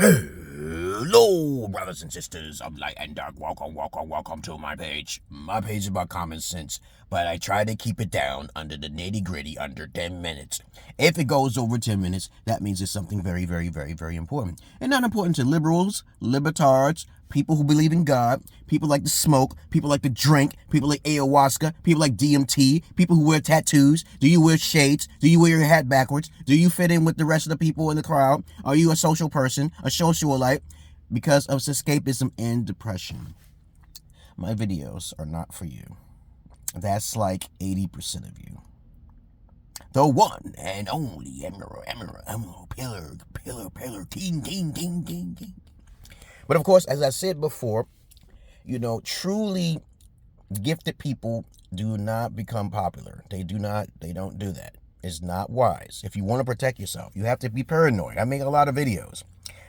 Hello, brothers and sisters of light and dark. Welcome to my page. My page is about common sense, but I try to keep it down under the nitty-gritty, under 10 minutes. If it goes over 10 minutes, that means it's something very, very, very, very important. And not important to liberals, libertards, people who believe in God, people like to smoke, people like to drink, people like ayahuasca, people like DMT, people who wear tattoos. Do you wear shades? Do you wear your hat backwards? Do you fit in with the rest of the people in the crowd? Are you a social person, a socialite? Because of escapism and depression. My videos are not for you. That's like 80% of you. The one and only Emerald, pillar, king. But of course, as I said before, truly gifted people do not become popular. They don't do that. It's not wise. If you want to protect yourself, you have to be paranoid. I make a lot of videos.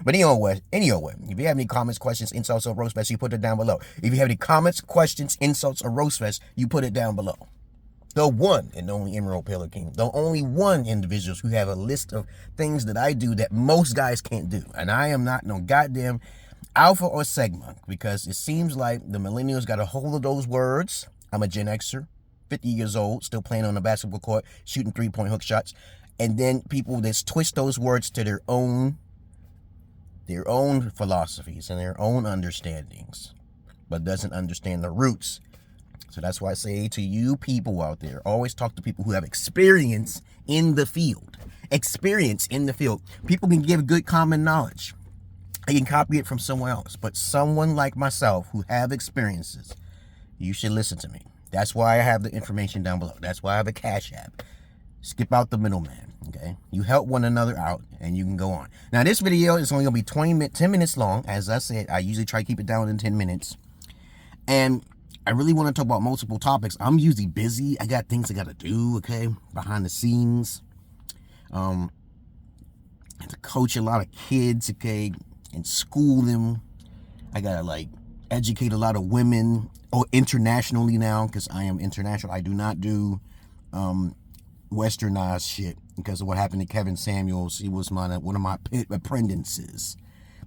But anyway, if you have any comments, questions, insults, or roast fest, you put it down below. If you have any comments, questions, insults, or roast fest, you put it down below. The one and only Emerald Pillar King. The only one individuals who have a list of things that I do that most guys can't do. And I am not no goddamn Alpha or Sigma, because it seems like the millennials got a hold of those words. I'm a Gen Xer, 50 years old, still playing on the basketball court, shooting three-point hook shots. And then people that twist those words to their own philosophies and their own understandings, but doesn't understand the roots. So that's why I say to you people out there, always talk to people who have experience in the field. People can give good common knowledge. I can copy it from someone else, but someone like myself who have experiences, you should listen to me. That's why I have the information down below. That's why I have a Cash App. Skip out the middleman, okay? You help one another out, and you can go on. Now, this video is only going to be 10 minutes long. As I said, I usually try to keep it down in 10 minutes. And I really want to talk about multiple topics. I'm usually busy. I got things I got to do, okay? Behind the scenes. I have to coach a lot of kids, okay? And school them. I got to, educate a lot of women. Or internationally now, because I am international. I do not do westernized shit because of what happened to Kevin Samuels. He was one of my apprentices.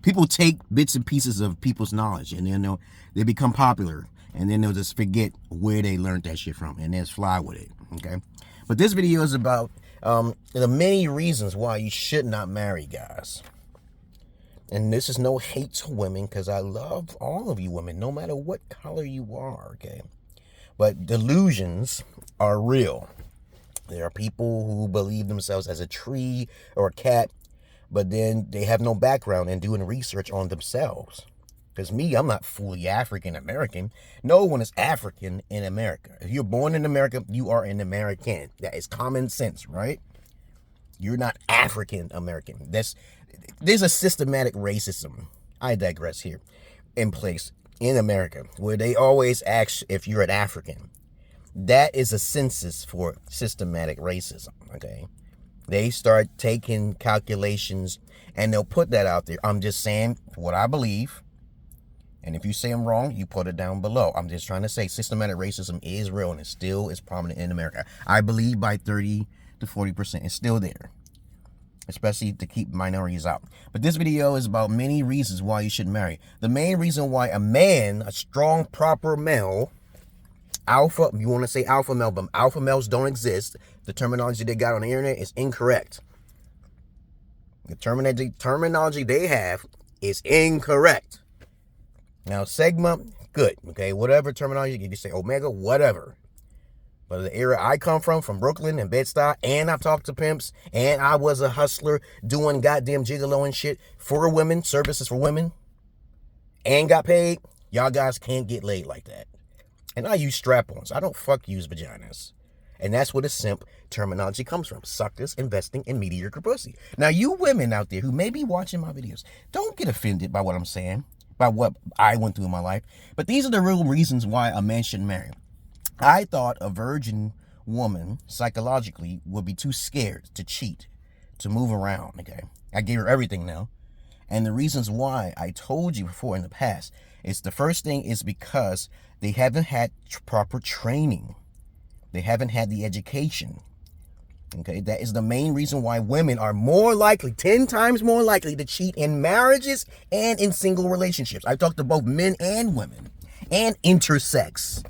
People take bits and pieces of people's knowledge, and then they become popular, and then they'll just forget where they learned that shit from, and then fly with it, okay? But this video is about the many reasons why you should not marry, guys. And this is no hate to women, because I love all of you women, no matter what color you are, okay? But delusions are real. There are people who believe themselves as a tree or a cat, but then they have no background in doing research on themselves. Because me, I'm not fully African-American. No one is African in America. If you're born in America, you are an American. That is common sense, right? You're not African-American. There's a systematic racism, I digress here, in place in America, where they always ask if you're an African. That is a census for systematic racism, okay? They start taking calculations, and they'll put that out there. I'm just saying what I believe, and if you say I'm wrong, you put it down below. I'm just trying to say systematic racism is real, and it still is prominent in America. I believe by 30 to 40% it's still there, especially to keep minorities out. But this video is about many reasons why you should marry. The main reason why a man, a strong, proper male, alpha, you want to say alpha male, but alpha males don't exist. The terminology they got on the internet is incorrect. The terminology they have is incorrect. Now, Sigma, good, okay? Whatever terminology, you can say Omega, whatever. But the era I come from Brooklyn and Bed-Stuy, and I've talked to pimps, and I was a hustler doing goddamn gigolo and shit for women, services for women, and got paid. Y'all guys can't get laid like that. And I use strap-ons. I don't use vaginas. And that's where the simp terminology comes from. Suckers investing in mediocre pussy. Now, you women out there who may be watching my videos, don't get offended by what I'm saying, by what I went through in my life. But these are the real reasons why a man should marry. I thought a virgin woman, psychologically, would be too scared to cheat, to move around, okay? I gave her everything now. And the reasons why I told you before in the past is the first thing is because they haven't had proper training. They haven't had the education. Okay, that is the main reason why women are more likely, 10 times more likely to cheat in marriages and in single relationships. I've talked to both men and women and intersex.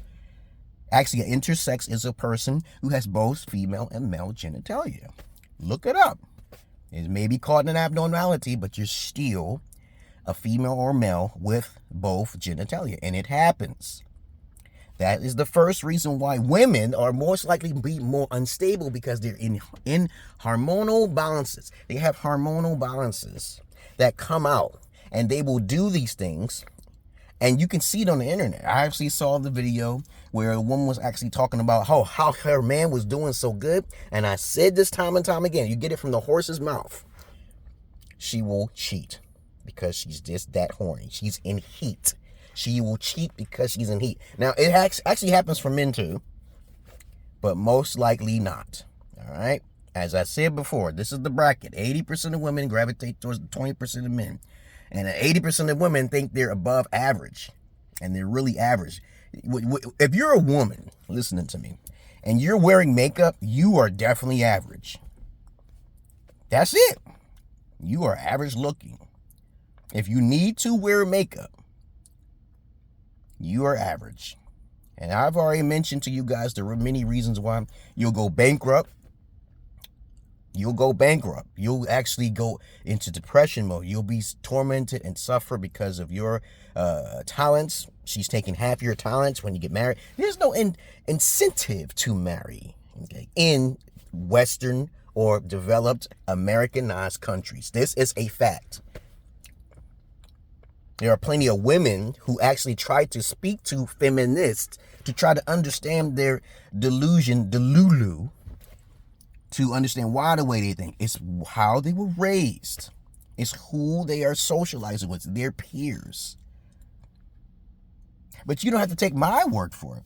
Actually, an intersex is a person who has both female and male genitalia. Look it up. It may be called an abnormality, but you're still a female or male with both genitalia, and it happens. That is the first reason why women are most likely to be more unstable, because they're in hormonal balances. They have hormonal balances that come out, and they will do these things, and you can see it on the internet. I actually saw the video where a woman was actually talking about how her man was doing so good, and I said this time and time again, you get it from the horse's mouth. She will cheat because she's just that horny. She's in heat. She will cheat because she's in heat. Now, it actually happens for men too, but most likely not. All right? As I said before, this is the bracket. 80% of women gravitate towards 20% of men. And 80% of women think they're above average. And they're really average. If you're a woman listening to me and you're wearing makeup, you are definitely average. That's it. You are average looking. If you need to wear makeup, you are average. And I've already mentioned to you guys there are many reasons why you'll go bankrupt. You'll actually go into depression mode. You'll be tormented and suffer because of your talents. She's taking half your talents when you get married. There's no incentive to marry, okay, in Western or developed Americanized countries. This is a fact. There are plenty of women who actually try to speak to feminists to try to understand their delulu, to understand why the way they think. It's how they were raised. It's who they are socializing with, their peers. But you don't have to take my word for it.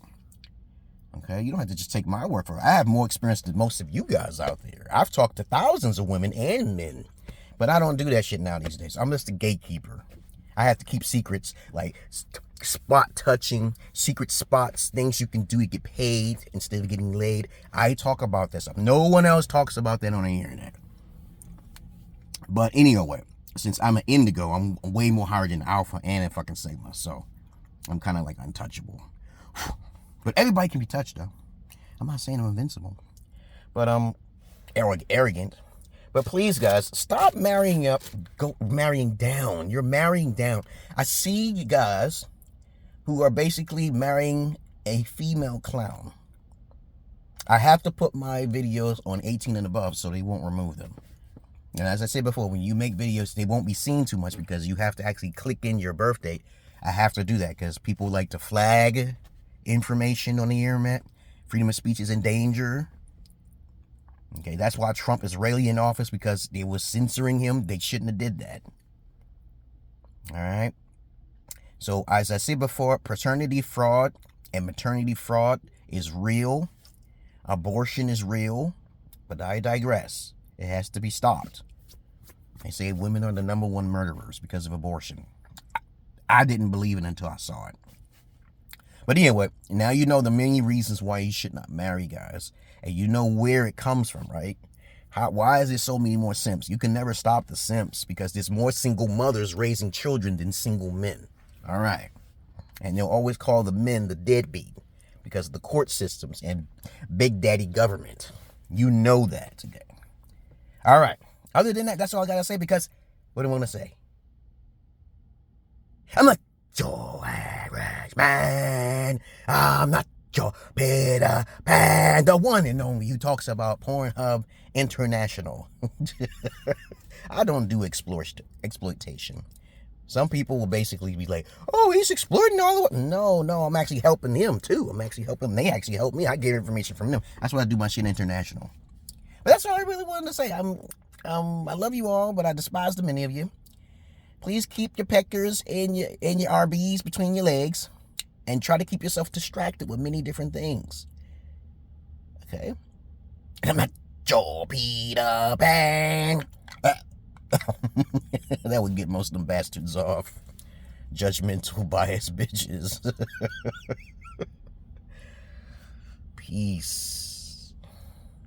Okay? You don't have to just take my word for it. I have more experience than most of you guys out there. I've talked to thousands of women and men. But I don't do that shit now these days. I'm just a gatekeeper. I have to keep secrets, like spot touching, secret spots, things you can do to get paid instead of getting laid. I talk about that stuff. No one else talks about that on the internet. But anyway, since I'm an indigo, I'm way more higher than alpha and a fucking sigma. So I'm kind of like untouchable. But everybody can be touched, though. I'm not saying I'm invincible. But I'm arrogant. But please, guys, stop marrying up. Go marrying down. You're marrying down. I see you guys who are basically marrying a female clown. I have to put my videos on 18 and above so they won't remove them. And as I said before, when you make videos, they won't be seen too much because you have to actually click in your birth date. I have to do that because people like to flag information on the internet. Freedom of speech is in danger. Okay, that's why Trump is rarely in office, because they were censoring him. They shouldn't have did that. All right. So as I said before, paternity fraud and maternity fraud is real. Abortion is real. But I digress. It has to be stopped. They say women are the #1 murderers because of abortion. I didn't believe it until I saw it. But anyway, now you know the many reasons why you should not marry, guys. And you know where it comes from, right? Why is there so many more simps? You can never stop the simps because there's more single mothers raising children than single men. All right. And they'll always call the men the deadbeat because of the court systems and big daddy government. You know that today. All right. Other than that, that's all I got to say, because what do I want to say? I'm not your average man. I'm not your Peter Pan. The one and only who talks about Pornhub International. I don't do exploitation. Some people will basically be like, oh, he's exploiting all the way. No, I'm actually helping him too. I'm actually helping them. They actually help me. I get information from them. That's why I do my shit international. But that's all I really wanted to say. I love you all, but I despise the many of you. Please keep your peckers and your RBs between your legs, and try to keep yourself distracted with many different things. Okay? And I'm not your Peter Pan. That would get most of them bastards off. Judgmental, biased bitches. Peace.